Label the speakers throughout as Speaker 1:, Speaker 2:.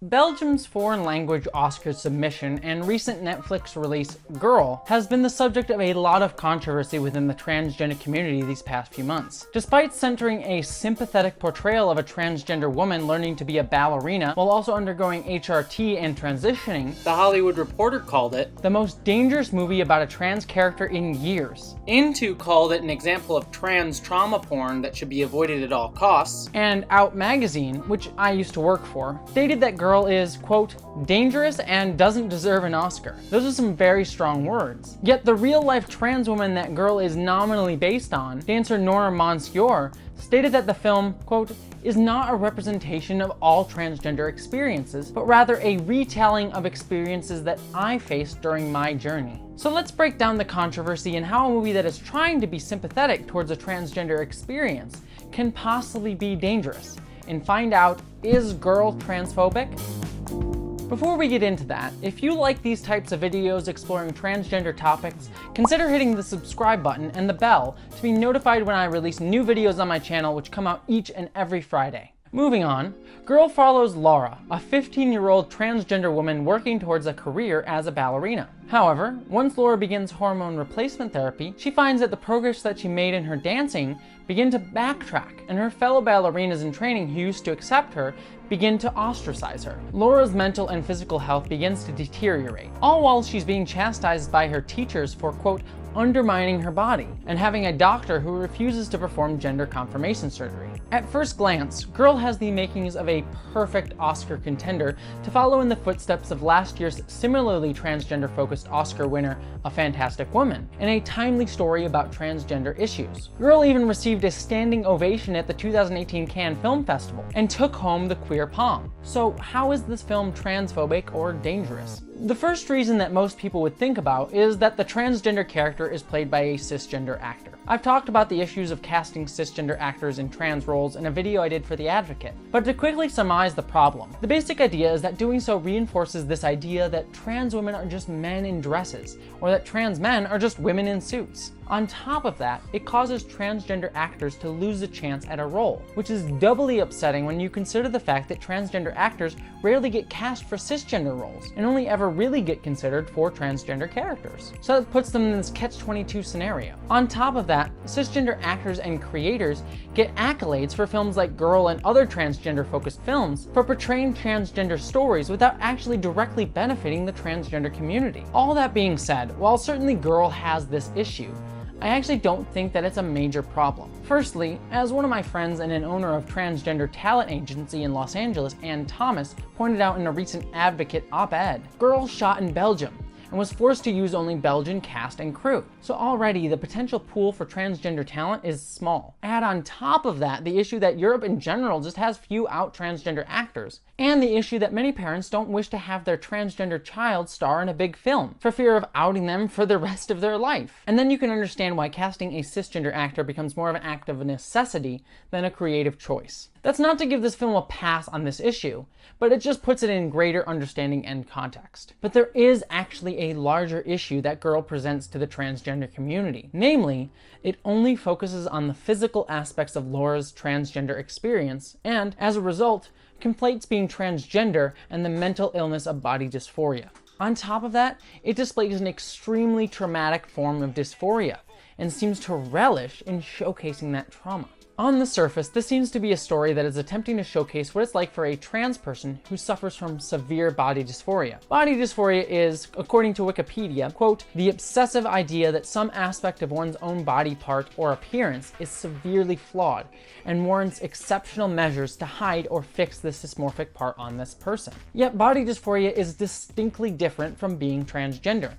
Speaker 1: Belgium's foreign language Oscar submission and recent Netflix release, Girl, has been the subject of a lot of controversy within the transgender community these past few months. Despite centering a sympathetic portrayal of a transgender woman learning to be a ballerina while also undergoing HRT and transitioning, The Hollywood Reporter called it the most dangerous movie about a trans character in years. Into called it an example of trans trauma porn that should be avoided at all costs, and Out magazine, which I used to work for, stated that Girl is, quote, dangerous and doesn't deserve an Oscar. Those are some very strong words. Yet the real-life trans woman that Girl is nominally based on, dancer Nora Monsieur, stated that the film, quote, is not a representation of all transgender experiences, but rather a retelling of experiences that I faced during my journey. So let's break down the controversy and how a movie that is trying to be sympathetic towards a transgender experience can possibly be dangerous, and find out, is Girl transphobic? Before we get into that, if you like these types of videos exploring transgender topics, consider hitting the subscribe button and the bell to be notified when I release new videos on my channel, which come out each and every Friday. Moving on, Girl follows Laura, a 15-year-old transgender woman working towards a career as a ballerina. However, once Laura begins hormone replacement therapy, she finds that the progress that she made in her dancing begin to backtrack, and her fellow ballerinas in training who used to accept her begin to ostracize her. Laura's mental and physical health begins to deteriorate, all while she's being chastised by her teachers for, quote, undermining her body, and having a doctor who refuses to perform gender confirmation surgery. At first glance, Girl has the makings of a perfect Oscar contender to follow in the footsteps of last year's similarly transgender-focused Oscar winner, A Fantastic Woman, and a timely story about transgender issues. Girl even received a standing ovation at the 2018 Cannes Film Festival, and took home the Queer Palm. So how is this film transphobic or dangerous? The first reason that most people would think about is that the transgender character is played by a cisgender actor. I've talked about the issues of casting cisgender actors in trans roles in a video I did for The Advocate. But to quickly surmise the problem, the basic idea is that doing so reinforces this idea that trans women are just men in dresses, or that trans men are just women in suits. On top of that, it causes transgender actors to lose a chance at a role, which is doubly upsetting when you consider the fact that transgender actors rarely get cast for cisgender roles, and only ever really get considered for transgender characters. So that puts them in this catch-22 scenario. On top of that, cisgender actors and creators get accolades for films like Girl and other transgender-focused films for portraying transgender stories without actually directly benefiting the transgender community. All that being said, while certainly Girl has this issue, I actually don't think that it's a major problem. Firstly, as one of my friends and an owner of transgender talent agency in Los Angeles, Ann Thomas, pointed out in a recent Advocate op-ed, Girl shot in Belgium and was forced to use only Belgian cast and crew. So already the potential pool for transgender talent is small. Add on top of that the issue that Europe in general just has few out transgender actors, and the issue that many parents don't wish to have their transgender child star in a big film for fear of outing them for the rest of their life. And then you can understand why casting a cisgender actor becomes more of an act of necessity than a creative choice. That's not to give this film a pass on this issue, but it just puts it in greater understanding and context. But there is actually a larger issue that Girl presents to the transgender community. Namely, it only focuses on the physical aspects of Laura's transgender experience, and as a result, conflates being transgender and the mental illness of body dysphoria. On top of that, it displays an extremely traumatic form of dysphoria, and seems to relish in showcasing that trauma. On the surface, this seems to be a story that is attempting to showcase what it's like for a trans person who suffers from severe body dysphoria. Body dysphoria is, according to Wikipedia, quote, the obsessive idea that some aspect of one's own body part or appearance is severely flawed and warrants exceptional measures to hide or fix the dysmorphic part on this person. Yet body dysphoria is distinctly different from being transgender.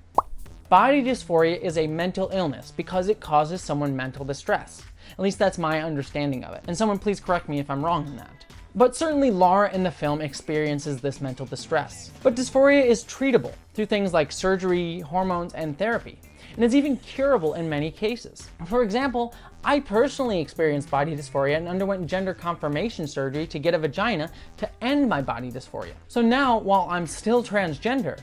Speaker 1: Body dysphoria is a mental illness because it causes someone mental distress. At least that's my understanding of it, and someone please correct me if I'm wrong in that. But certainly Laura in the film experiences this mental distress. But dysphoria is treatable through things like surgery, hormones, and therapy, and is even curable in many cases. For example, I personally experienced body dysphoria and underwent gender confirmation surgery to get a vagina to end my body dysphoria. So now, while I'm still transgender,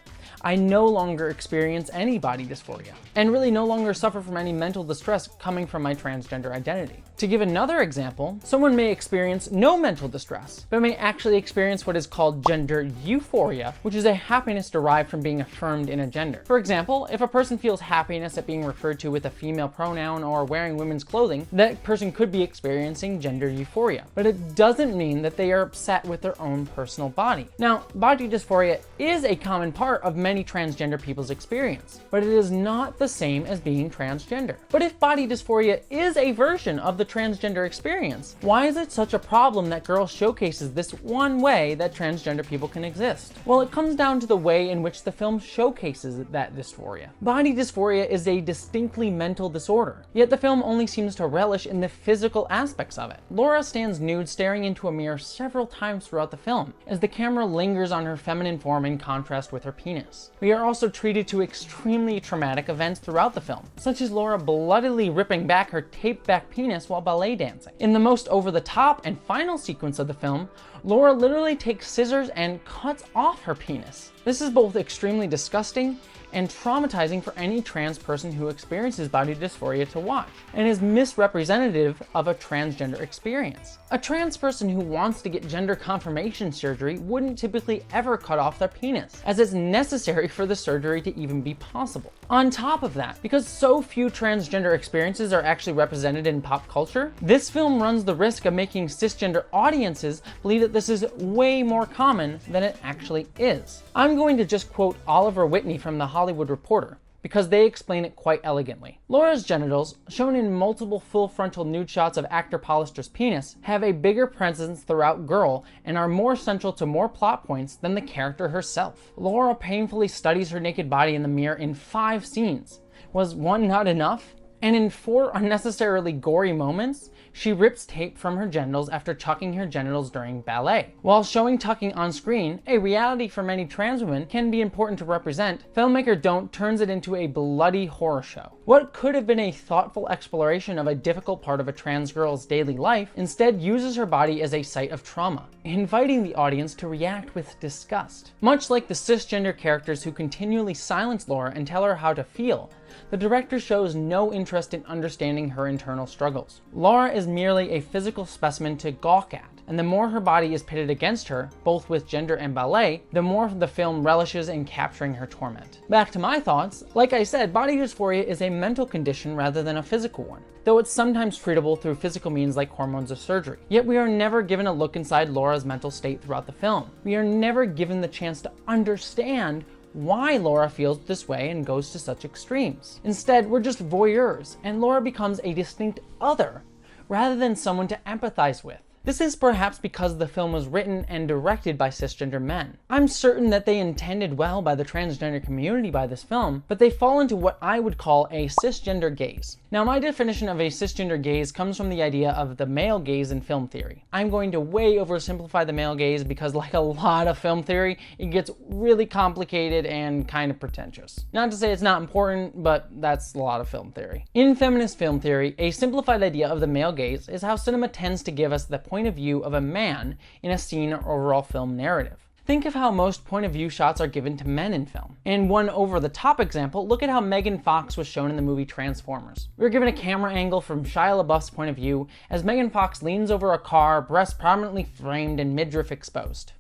Speaker 1: I no longer experience any body dysphoria, and really no longer suffer from any mental distress coming from my transgender identity. To give another example, someone may experience no mental distress, but may actually experience what is called gender euphoria, which is a happiness derived from being affirmed in a gender. For example, if a person feels happiness at being referred to with a female pronoun or wearing women's clothing, that person could be experiencing gender euphoria. But it doesn't mean that they are upset with their own personal body. Now, body dysphoria is a common part of many transgender people's experience, but it is not the same as being transgender. But if body dysphoria is a version of the transgender experience, why is it such a problem that Girl showcases this one way that transgender people can exist? Well, it comes down to the way in which the film showcases that dysphoria. Body dysphoria is a distinctly mental disorder, yet the film only seems to relish in the physical aspects of it. Laura stands nude staring into a mirror several times throughout the film, as the camera lingers on her feminine form in contrast with her penis. We are also treated to extremely traumatic events throughout the film, such as Laura bloodily ripping back her taped back penis while ballet dancing. In the most over-the-top and final sequence of the film, Laura literally takes scissors and cuts off her penis. This is both extremely disgusting and traumatizing for any trans person who experiences body dysphoria to watch, and is misrepresentative of a transgender experience. A trans person who wants to get gender confirmation surgery wouldn't typically ever cut off their penis, as it's necessary for the surgery to even be possible. On top of that, because so few transgender experiences are actually represented in pop culture, this film runs the risk of making cisgender audiences believe that this is way more common than it actually is. I'm going to just quote Oliver Whitney from The Hollywood Reporter, because they explain it quite elegantly. Laura's genitals, shown in multiple full frontal nude shots of actor Pollister's penis, have a bigger presence throughout Girl and are more central to more plot points than the character herself. Laura painfully studies her naked body in the mirror in 5 scenes. Was one not enough? And in 4 unnecessarily gory moments, she rips tape from her genitals after tucking her genitals during ballet. While showing tucking on screen, a reality for many trans women, can be important to represent, filmmaker Don't turns it into a bloody horror show. What could have been a thoughtful exploration of a difficult part of a trans girl's daily life instead uses her body as a site of trauma, inviting the audience to react with disgust. Much like the cisgender characters who continually silence Laura and tell her how to feel, the director shows no interest in understanding her internal struggles. Laura is merely a physical specimen to gawk at, and the more her body is pitted against her, both with gender and ballet, the more the film relishes in capturing her torment. Back to my thoughts, like I said, body dysphoria is a mental condition rather than a physical one, though it's sometimes treatable through physical means like hormones or surgery. Yet we are never given a look inside Laura's mental state throughout the film. We are never given the chance to understand why Laura feels this way and goes to such extremes. Instead, we're just voyeurs, and Laura becomes a distinct other, rather than someone to empathize with. This is perhaps because the film was written and directed by cisgender men. I'm certain that they intended well by the transgender community by this film, but they fall into what I would call a cisgender gaze. Now, my definition of a cisgender gaze comes from the idea of the male gaze in film theory. I'm going to way oversimplify the male gaze because, like a lot of film theory, it gets really complicated and kind of pretentious. Not to say it's not important, but that's a lot of film theory. In feminist film theory, a simplified idea of the male gaze is how cinema tends to give us the point of view of a man in a scene or overall film narrative. Think of how most point of view shots are given to men in film. In one over-the-top example, look at how Megan Fox was shown in the movie Transformers. We were given a camera angle from Shia LaBeouf's point of view as Megan Fox leans over a car, breasts prominently framed and midriff exposed.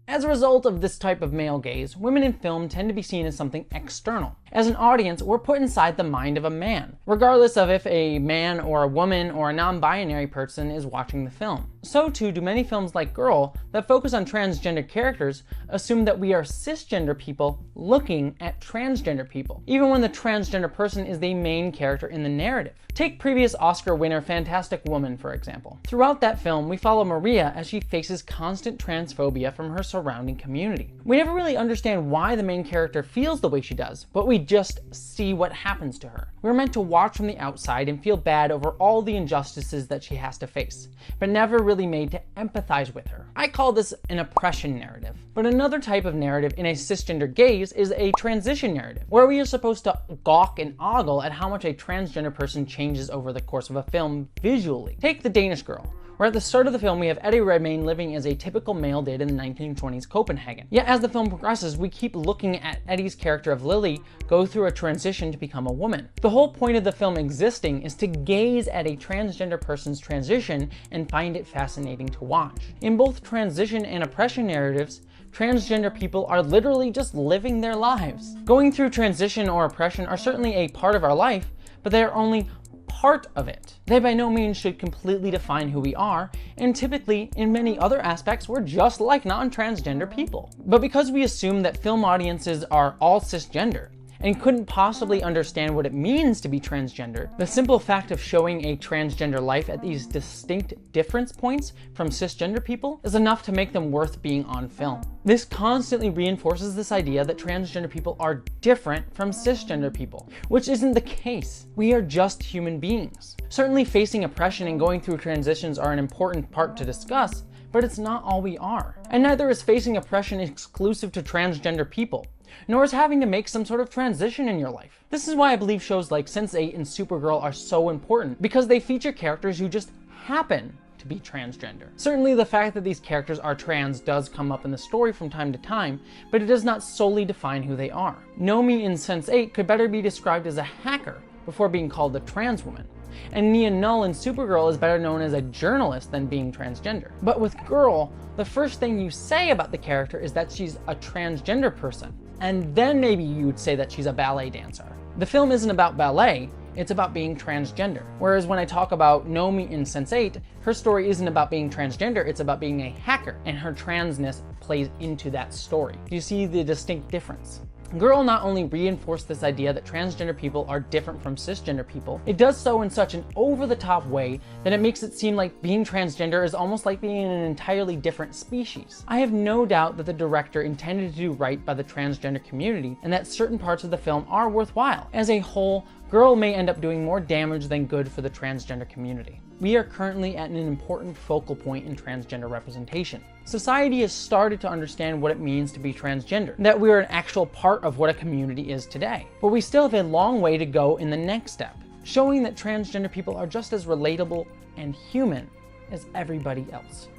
Speaker 1: As a result of this type of male gaze, women in film tend to be seen as something external. As an audience, we're put inside the mind of a man, regardless of if a man or a woman or a non-binary person is watching the film. So too do many films like Girl that focus on transgender characters assume that we are cisgender people looking at transgender people, even when the transgender person is the main character in the narrative. Take previous Oscar winner Fantastic Woman, for example. Throughout that film, we follow Maria as she faces constant transphobia from her surrounding community. We never really understand why the main character feels the way she does, but we just see what happens to her. We're meant to watch from the outside and feel bad over all the injustices that she has to face, but never really made to empathize with her. I call this an oppression narrative. But another type of narrative in a cisgender gaze is a transition narrative, where we are supposed to gawk and ogle at how much a transgender person changes over the course of a film visually. Take The Danish Girl, where at the start of the film we have Eddie Redmayne living as a typical male did in the 1920s Copenhagen. Yet as the film progresses, we keep looking at Eddie's character of Lily go through a transition to become a woman. The whole point of the film existing is to gaze at a transgender person's transition and find it fascinating to watch. In both transition and oppression narratives, transgender people are literally just living their lives. Going through transition or oppression are certainly a part of our life, but they are only part of it. They by no means should completely define who we are, and typically, in many other aspects, we're just like non-transgender people. But because we assume that film audiences are all cisgender, and couldn't possibly understand what it means to be transgender, the simple fact of showing a transgender life at these distinct difference points from cisgender people is enough to make them worth being on film. This constantly reinforces this idea that transgender people are different from cisgender people, which isn't the case. We are just human beings. Certainly facing oppression and going through transitions are an important part to discuss, but it's not all we are. And neither is facing oppression exclusive to transgender people, nor is having to make some sort of transition in your life. This is why I believe shows like Sense8 and Supergirl are so important, because they feature characters who just happen to be transgender. Certainly the fact that these characters are trans does come up in the story from time to time, but it does not solely define who they are. Nomi in Sense8 could better be described as a hacker before being called a trans woman. And Nia Null in Supergirl is better known as a journalist than being transgender. But with Girl, the first thing you say about the character is that she's a transgender person, and then maybe you would say that she's a ballet dancer. The film isn't about ballet, it's about being transgender. Whereas when I talk about Nomi in Sense8, her story isn't about being transgender, it's about being a hacker, and her transness plays into that story. Do you see the distinct difference? Girl not only reinforced this idea that transgender people are different from cisgender people, it does so in such an over-the-top way that it makes it seem like being transgender is almost like being in an entirely different species. I have no doubt that the director intended to do right by the transgender community, and that certain parts of the film are worthwhile. As a whole, Girl may end up doing more damage than good for the transgender community. We are currently at an important focal point in transgender representation. Society has started to understand what it means to be transgender, that we are an actual part of what a community is today. But we still have a long way to go in the next step, showing that transgender people are just as relatable and human as everybody else.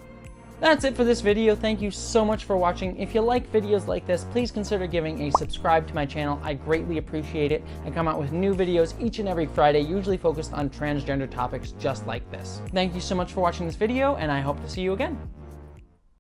Speaker 1: That's it for this video. Thank you so much for watching. If you like videos like this, please consider giving a subscribe to my channel. I greatly appreciate it. I come out with new videos each and every Friday, usually focused on transgender topics just like this. Thank you so much for watching this video, and I hope to see you again.